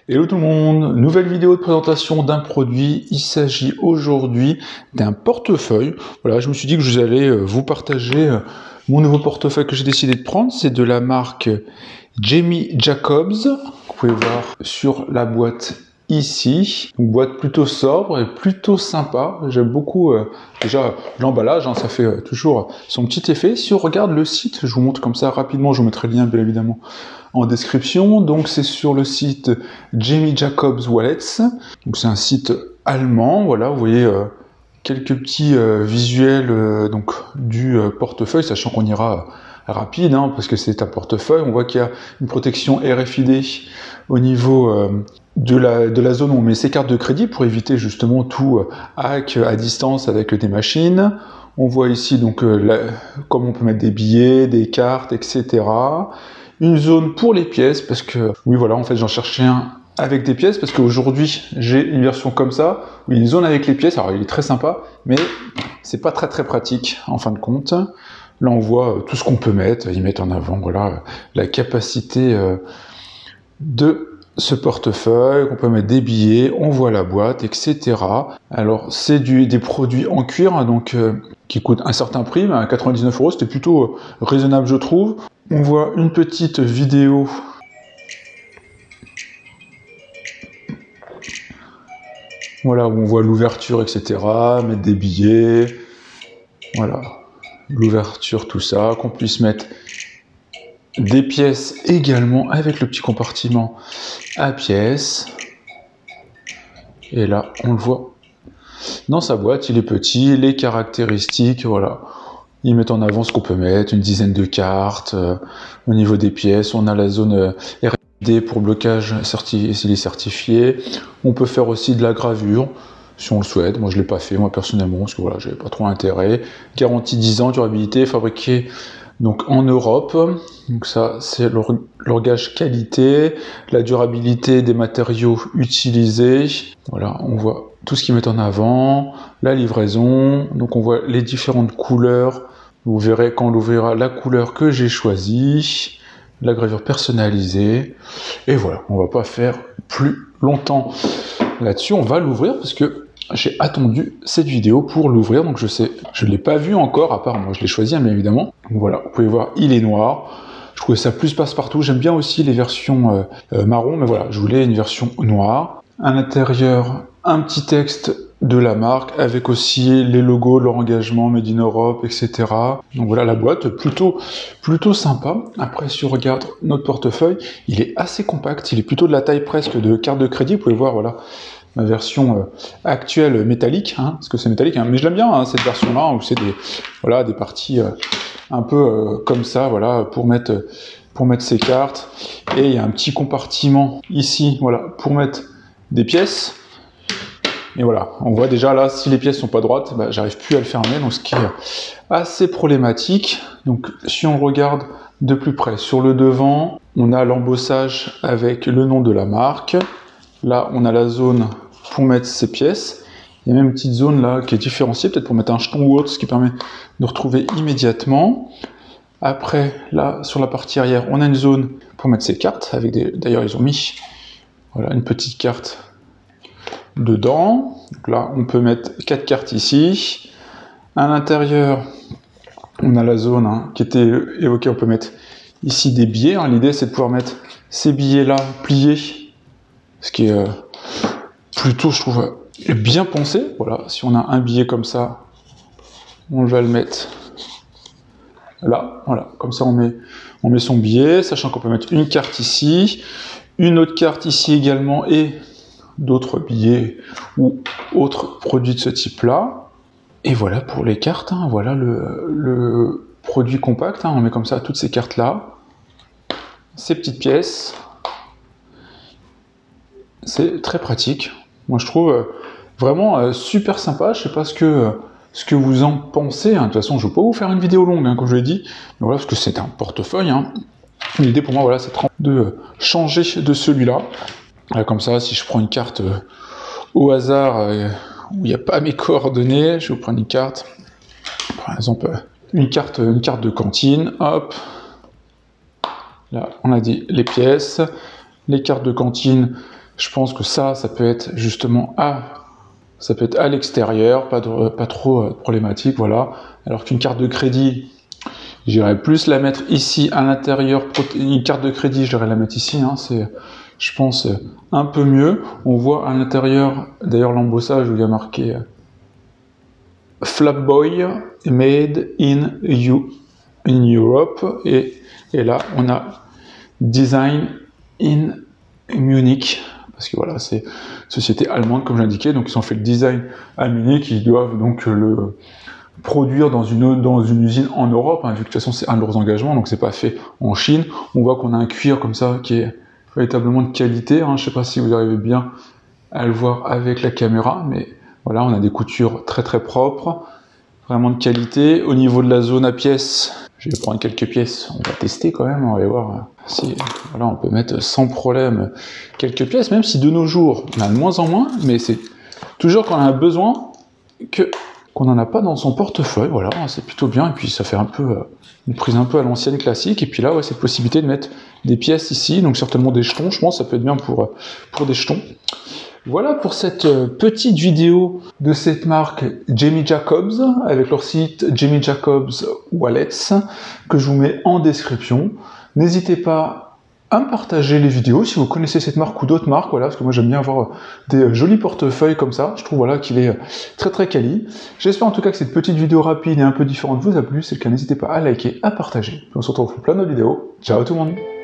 Hello tout le monde, nouvelle vidéo de présentation d'un produit. Il s'agit aujourd'hui d'un portefeuille. Voilà, je me suis dit que je allais vous partager mon nouveau portefeuille que j'ai décidé de prendre. C'est de la marque Jamie Jacobs. Vous pouvez voir sur la boîte ici. Une boîte plutôt sobre et plutôt sympa. J'aime beaucoup déjà l'emballage, hein, ça fait toujours son petit effet. Si on regarde le site, je vous montre comme ça rapidement, je vous mettrai le lien bien évidemment en description. Donc c'est sur le site Jamie Jacobs Wallets. Donc c'est un site allemand. Voilà, vous voyez quelques petits visuels donc du portefeuille, sachant qu'on ira rapide, hein, parce que c'est un portefeuille. On voit qu'il y a une protection RFID au niveau de la zone où on met ses cartes de crédit pour éviter justement tout hack à distance avec des machines. On voit ici donc comment on peut mettre des billets, des cartes, etc. Une zone pour les pièces, parce que, oui voilà, en fait j'en cherchais un avec des pièces, parce qu'aujourd'hui j'ai une version comme ça, où il y a une zone avec les pièces. Alors il est très sympa, mais c'est pas très pratique en fin de compte. Là on voit tout ce qu'on peut mettre, ils mettent en avant voilà, la capacité de ce portefeuille, on peut mettre des billets, on voit la boîte, etc. Alors c'est des produits en cuir, hein, donc qui coûtent un certain prix, à 99 €, c'était plutôt raisonnable je trouve. On voit une petite vidéo voilà, où on voit l'ouverture, etc. Mettre des billets, voilà, l'ouverture, tout ça, qu'on puisse mettre des pièces également avec le petit compartiment à pièces. Et là, on le voit dans sa boîte, il est petit, les caractéristiques, voilà. Ils mettent en avant ce qu'on peut mettre, une dizaine de cartes. Au niveau des pièces, on a la zone RFID pour blocage s'il est certifié. On peut faire aussi de la gravure, si on le souhaite. Moi, je ne l'ai pas fait, moi, personnellement, parce que voilà, j'avais pas trop intérêt. Garantie 10 ans, durabilité, fabriqué donc en Europe. Donc ça, c'est leur gage qualité, la durabilité des matériaux utilisés. Voilà, on voit tout ce qu'ils mettent en avant, la livraison. Donc on voit les différentes couleurs. Vous verrez quand on l'ouvrira la couleur que j'ai choisie, la gravure personnalisée. Et voilà, on va pas faire plus longtemps là-dessus. On va l'ouvrir parce que j'ai attendu cette vidéo pour l'ouvrir. Donc je sais, je ne l'ai pas vu encore, à part moi je l'ai choisi, bien évidemment. Donc voilà, vous pouvez voir, il est noir. Je trouvais ça plus passe-partout. J'aime bien aussi les versions marron, mais voilà, je voulais une version noire. À l'intérieur, un petit texte de la marque, avec aussi les logos, leur engagement, Made in Europe, etc. Donc voilà la boîte, plutôt sympa. Après, si on regarde notre portefeuille, il est assez compact, il est plutôt de la taille presque de carte de crédit. Vous pouvez voir, voilà, ma version actuelle métallique, hein, parce que c'est métallique, hein, mais je l'aime bien, hein, cette version-là, où c'est voilà, des parties un peu comme ça, voilà, pour mettre ses cartes. Et il y a un petit compartiment ici, voilà, pour mettre des pièces. Et voilà, on voit déjà là, si les pièces sont pas droites, bah, j'arrive plus à le fermer, donc ce qui est assez problématique. Donc si on regarde de plus près, sur le devant, on a l'embossage avec le nom de la marque. Là, on a la zone pour mettre ses pièces. Il y a même une petite zone là qui est différenciée, peut-être pour mettre un jeton ou autre, ce qui permet de retrouver immédiatement. Après, là, sur la partie arrière, on a une zone pour mettre ses cartes, avec d'ailleurs, ils ont mis voilà, une petite carte dedans. Donc là, on peut mettre 4 cartes ici. À l'intérieur, on a la zone hein, qui était évoquée. On peut mettre ici des billets. Hein. L'idée, c'est de pouvoir mettre ces billets-là pliés, ce qui est plutôt, je trouve, bien pensé. Voilà, si on a un billet comme ça, on va le mettre là. Voilà, comme ça, on met son billet, sachant qu'on peut mettre une carte ici, une autre carte ici également, et d'autres billets ou autres produits de ce type-là. Et voilà pour les cartes, hein, voilà le produit compact, hein, on met comme ça toutes ces cartes-là, ces petites pièces. C'est très pratique. Moi je trouve vraiment super sympa. Je sais pas ce que vous en pensez. Hein. De toute façon, je ne vais pas vous faire une vidéo longue, hein, comme je l'ai dit. Mais voilà, parce que c'est un portefeuille. Hein. L'idée pour moi, voilà, c'est de changer de celui-là. Comme ça, si je prends une carte au hasard où il n'y a pas mes coordonnées, je vais vous prendre une carte, par exemple une carte de cantine, hop, là on a dit les pièces, les cartes de cantine, Je pense que ça peut être justement ça peut être à l'extérieur, pas trop problématique, voilà. Alors qu'une carte de crédit, j'irais plus la mettre ici à l'intérieur. Une carte de crédit, j'irais la mettre ici, hein, c'est, je pense, un peu mieux. On voit à l'intérieur, d'ailleurs, l'embossage où il y a marqué Flapboy Made in Europe, et là, on a Design in Munich. Parce que voilà, c'est société allemande comme j'indiquais, donc ils ont fait le design à Munich, ils doivent donc le produire dans une usine en Europe, hein, vu que de toute façon c'est un de leurs engagements, donc c'est pas fait en Chine. On voit qu'on a un cuir comme ça qui est véritablement de qualité, hein. Je sais pas si vous arrivez bien à le voir avec la caméra, mais voilà, on a des coutures très très propres, vraiment de qualité. Au niveau de la zone à pièces, je vais prendre quelques pièces, on va tester quand même, on va voir si voilà, on peut mettre sans problème quelques pièces, même si de nos jours on a de moins en moins, mais c'est toujours quand on a besoin qu'on n'en a pas dans son portefeuille. Voilà, c'est plutôt bien, et puis ça fait un peu une prise un peu à l'ancienne classique. Et puis là, ouais, cette possibilité de mettre des pièces ici, donc certainement des jetons, je pense que ça peut être bien pour des jetons. Voilà pour cette petite vidéo de cette marque Jamie Jacobs, avec leur site Jamie Jacobs Wallets, que je vous mets en description. N'hésitez pas à me partager les vidéos si vous connaissez cette marque ou d'autres marques, voilà, parce que moi j'aime bien avoir des jolis portefeuilles comme ça. Je trouve voilà qu'il est très très quali. J'espère en tout cas que cette petite vidéo rapide et un peu différente vous a plu. Si c'est le cas, n'hésitez pas à liker, à partager. Puis on se retrouve pour plein d'autres vidéos. Ciao tout le monde!